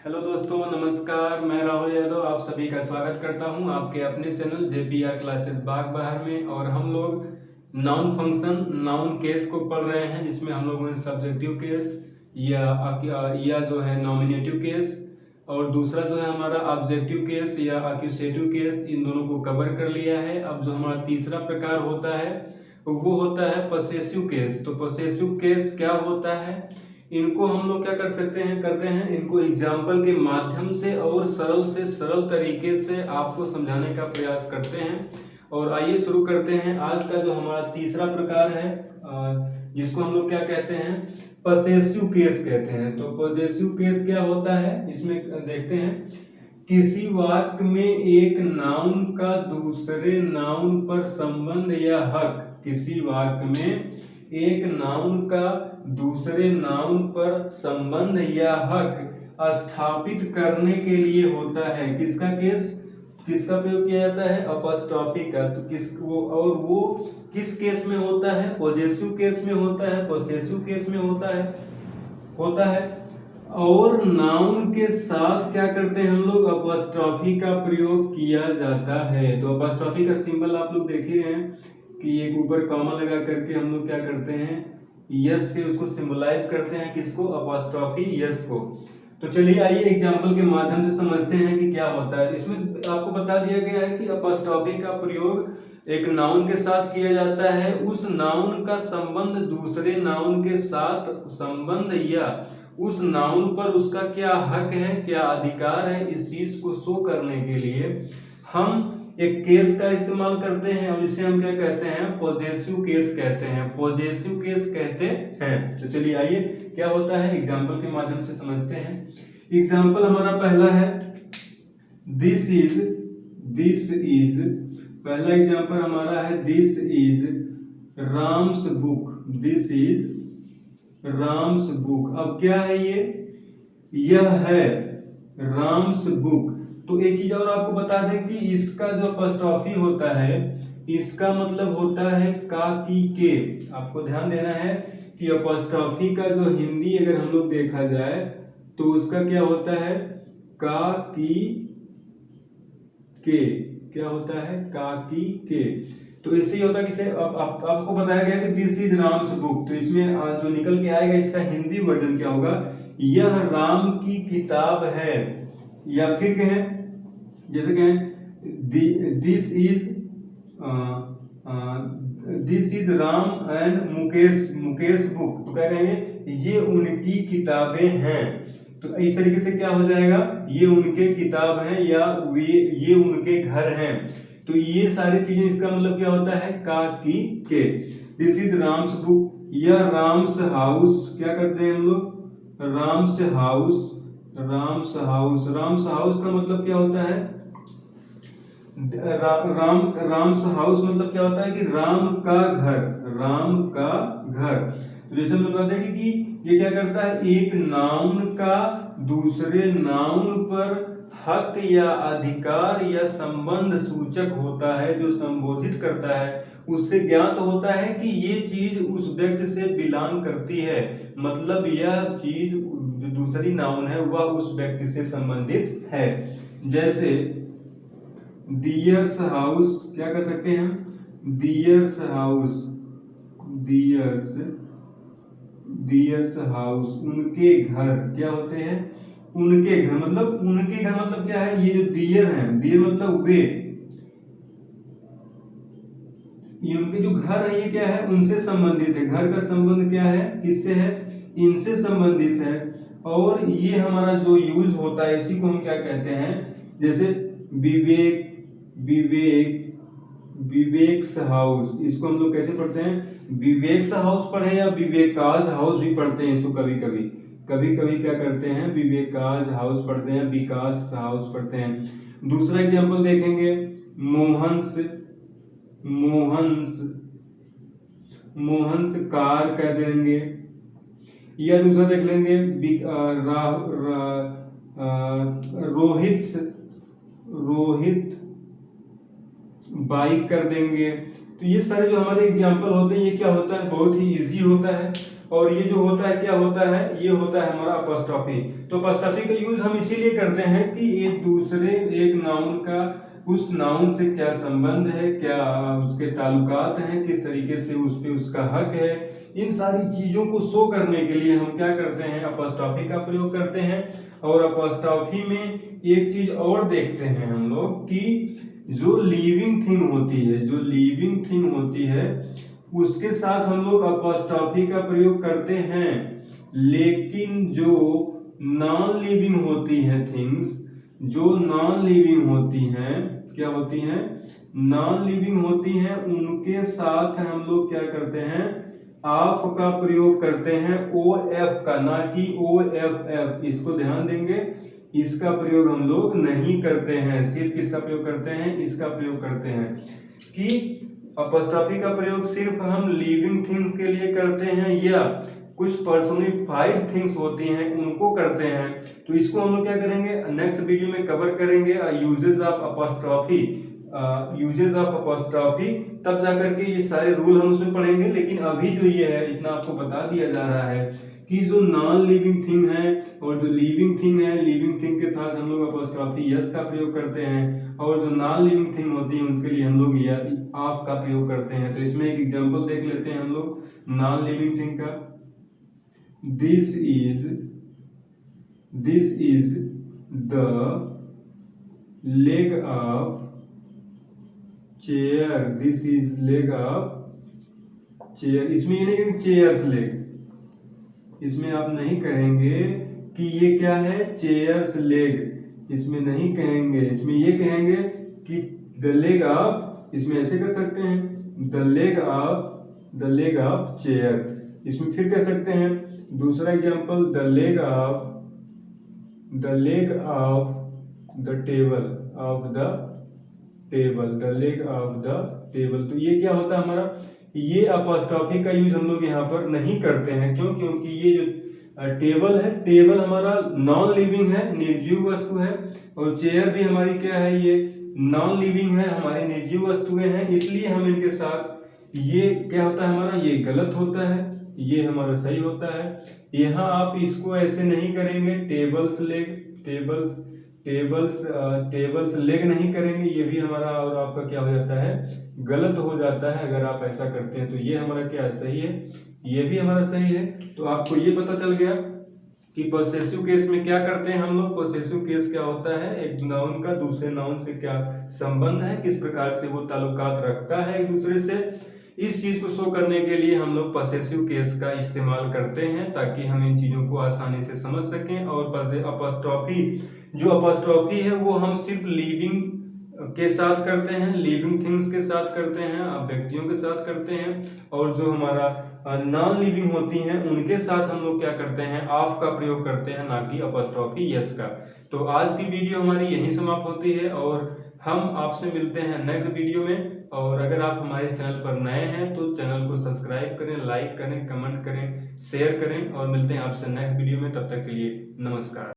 Hello दोस्तों, नमस्कार। मैं राहुल यादव आप सभी का स्वागत करता हूं आपके अपने चैनल JPR क्लासेस बाग बहार में। और हम लोग नाउन फंक्शन, नाउन केस को पढ़ रहे हैं, जिसमें हम लोगों ने सब्जेक्टिव केस या जो है नॉमिनेटिव केस, और दूसरा जो है हमारा ऑब्जेक्टिव केस या एक्यूसेटिव केस, इन दोनों को कवर कर लिया है। अब जो हमारा तीसरा प्रकार होता है वो होता है पसेसिव केस। तो पसेसिव केस क्या होता है, इनको हम लोग क्या करते हैं इनको एग्जाम्पल के माध्यम से और सरल से सरल तरीके से आपको समझाने का प्रयास करते हैं। और आइए शुरू करते हैं आज का जो हमारा तीसरा प्रकार है, जिसको हम लोग क्या कहते हैं, पसेसिव केस कहते हैं। तो पसेसिव केस क्या होता है, इसमें देखते हैं, किसी वाक्य में एक नाउन का दूसरे नाउन पर संबंध या हक, किसी वाक्य में एक नाउन का दूसरे नाउन पर संबंध या हक स्थापित करने के लिए होता है। किसका केस, किसका प्रयोग किया जाता है, अपॉस्ट्रोफी का। तो वो किस केस में होता है, पॉजेसिव केस में होता है, पॉसेसिव केस में होता है। और नाउन के साथ क्या करते हैं हम लोग, अपॉस्ट्रोफी का प्रयोग किया जाता है। तो अपॉस्ट्रोफी का सिंबल आप लोग देख ही रहे हैं कि एक ऊपर कॉमा लगा करके हम लोग क्या करते हैं, यस से उसको सिंबलाइज करते हैं, किसको, अपॉस्ट्रोफी यस को। तो चलिए आइए एग्जाम्पल के माध्यम से समझते हैं कि क्या होता है। इसमें आपको बता दिया गया है कि अपॉस्ट्रोफी का प्रयोग एक नाउन के साथ किया जाता है, उस नाउन का संबंध दूसरे नाउन के साथ संबंध या उस नाउन पर उसका क्या हक है, क्या अधिकार है, इस चीज को शो करने के लिए हम एक केस का इस्तेमाल करते हैं, और इसे हम क्या कहते हैं, पॉजेसिव केस कहते हैं, पॉजेसिव केस कहते हैं। तो चलिए आइए क्या होता है एग्जाम्पल के माध्यम से समझते हैं। एग्जाम्पल हमारा पहला है, दिस इज पहला एग्जाम्पल हमारा है, this is Ram's book, this is Ram's book. अब क्या है ये, यह है राम्स बुक। तो एक चीज और आपको बता दें कि इसका जो अपॉस्ट्रोफी होता है, इसका मतलब होता है का की के। आपको ध्यान देना है कि अपॉस्ट्रोफी का जो हिंदी अगर हम लोग देखा जाए तो उसका क्या होता है, का की के। क्या होता है, का की के। तो इससे होता है कि आपको बताया गया कि दिस इज राम्स बुक। तो इसमें जो निकल के आएगा इसका हिंदी वर्जन क्या होगा, यह राम की किताब है। या फिर कहें, जैसे कहें this is Ram and Mukesh book. तो क्या कहेंगे, ये उनकी किताबें हैं। तो इस तरीके से क्या हो जाएगा, ये उनके किताब हैं या ये उनके घर हैं। तो ये सारी चीजें, इसका मतलब क्या होता है, का की के। दिस इज राम्स बुक, यह राम्स हाउस, क्या करते हैं हम लोग, राम्स हाउस। राम्स हाउस का मतलब क्या होता है, राम्स हाउस मतलब क्या होता है कि राम का घर, राम का घर। तो जैसे हम बताते हैं कि ये क्या करता है, एक नाउन का दूसरे नाउन पर हक या अधिकार या संबंध सूचक होता है, जो संबोधित करता है, उससे ज्ञात होता है कि ये चीज उस व्यक्ति से बिलोंग करती है। मतलब यह चीज जो दूसरी नाउन है वह उस व्यक्ति से संबंधित है। जैसे डियर्स हाउस, क्या कर सकते हैं हम, डियर्स हाउस, डियर्स हाउस, उनके घर क्या होते हैं, उनके घर। उनके घर मतलब क्या है, ये जो डियर है, डियर मतलब वे, ये उनके जो घर है ये क्या है, उनसे संबंधित है। घर का संबंध क्या है, किससे है, इनसे संबंधित है। और ये हमारा जो यूज होता है इसी को हम क्या कहते हैं, जैसे विवेक, विवेक्स हाउस, इसको हम लोग कैसे पढ़ते हैं, विवेक्स हाउस पढ़े या विवेकाज हाउस भी पढ़ते हैं इसको। कभी कभी क्या करते हैं, विवेकाज हाउस पढ़ते हैं, विकास हाउस पढ़ते हैं। दूसरा एग्जांपल देखेंगे, मोहन्स, मोहन्स कार कह देंगे। या दूसरा देख लेंगे, रोहित बाइक कर देंगे। तो ये सारे जो हमारे एग्जाम्पल होते हैं ये क्या होता है, बहुत ही इजी होता है। और ये जो होता है क्या होता है, ये होता है हमारा अपॉस्ट्रोफी। तो अपॉस्ट्रोफी का यूज हम इसीलिए करते हैं कि एक नाउन का उस नाउन से क्या संबंध है, क्या उसके ताल्लुकात हैं, किस तरीके से उस पे उसका हक है, इन सारी चीजों को शो करने के लिए हम क्या करते हैं, अपॉस्ट्रोफी का प्रयोग करते हैं। और अपॉस्ट्रोफी में एक चीज और देखते हैं हम लोग कि जो लिविंग थिंग होती है उसके साथ हम लोग अपॉस्ट्रोफी का प्रयोग करते हैं। लेकिन जो नॉन लिविंग होती है थिंग्स, जो नॉन लिविंग होती हैं, क्या होती हैं, नॉन लिविंग होती हैं, उनके साथ हम लोग क्या करते हैं, ऑफ का प्रयोग करते हैं, ओ एफ का, ना कि ओ एफ एफ। इसको ध्यान देंगे, इसका प्रयोग हम लोग नहीं करते हैं, सिर्फ किसका प्रयोग करते हैं, इसका प्रयोग करते हैं। कि अपॉस्ट्रोफी का प्रयोग सिर्फ हम लिविंग थिंग्स के लिए करते हैं या कुछ पर्सोनिफाइड थिंग्स होती हैं उनको करते हैं। तो इसको हम लोग क्या करेंगे, नेक्स्ट वीडियो में कवर करेंगे, यूजेस ऑफ अपॉस्ट्रोफी, तब जाकर के ये सारे रूल हम उसमें पढ़ेंगे। लेकिन अभी जो ये है इतना आपको बता दिया जा रहा है कि जो नॉन लिविंग थिंग है और जो लिविंग थिंग है, लिविंग थिंग के साथ हम लोग अपॉस्ट्रोफी यस का प्रयोग करते हैं, और जो नॉन लिविंग थिंग होती है उनके लिए हम लोग या ऑफ का प्रयोग करते हैं। तो इसमें एक एग्जांपल देख लेते हैं हम लोग नॉन लिविंग थिंग का। This is the leg of chair, this is leg of chair. इसमें ये नहीं चेयर्स लेग, इसमें आप नहीं कहेंगे कि ये क्या है, चेयर्स लेग, इसमें नहीं कहेंगे। इसमें ये कहेंगे कि द लेग ऑफ, इसमें ऐसे कर सकते हैं, द लेग ऑफ चेयर। इसमें फिर कह सकते हैं दूसरा example, the leg of the table, the leg of the table. तो ये क्या होता है हमारा, ये अपॉस्ट्रोफी का यूज हम लोग यहाँ पर नहीं करते हैं। क्यों, क्योंकि ये जो टेबल है, टेबल हमारा नॉन लिविंग है, निर्जीव वस्तु है, और चेयर भी हमारी क्या है, ये नॉन लिविंग है, हमारी निर्जीव वस्तुएं हैं। इसलिए हम इनके साथ, ये क्या होता है हमारा, ये गलत होता है, ये हमारा सही होता है। यहाँ आप इसको ऐसे नहीं करेंगे, टेबल्स लेग नहीं करेंगे, ये भी हमारा और आपका क्या हो जाता है, गलत हो जाता है अगर आप ऐसा करते हैं। तो ये हमारा क्या सही है, ये भी हमारा सही है। तो आपको ये पता चल गया कि पोसेसिव केस में क्या करते हैं हम लोग। पोसेसिव केस क्या होता है, एक नाउन का दूसरे नाउन से क्या संबंध है, किस प्रकार से वो ताल्लुकात रखता है एक दूसरे से, इस चीज को शो करने के लिए हम लोग पोसेसिव केस का इस्तेमाल करते हैं, ताकि हम इन चीजों को आसानी से समझ सकें। और अपॉस्ट्रोफी है वो हम सिर्फ लिविंग के साथ करते हैं, लिविंग थिंग्स के साथ करते हैं, व्यक्तियों के साथ करते हैं। और जो हमारा नॉन लिविंग होती हैं उनके साथ हम लोग क्या करते हैं, ऑफ का प्रयोग करते हैं, ना कि अपॉस्ट्रोफी यस का। तो आज की वीडियो हमारी यहीं समाप्त होती है और हम आपसे मिलते हैं नेक्स्ट वीडियो में। और अगर आप हमारे चैनल पर नए हैं तो चैनल को सब्सक्राइब करें, लाइक करें, कमेंट करें, शेयर करें, और मिलते हैं आपसे नेक्स्ट वीडियो में। तब तक के लिए नमस्कार।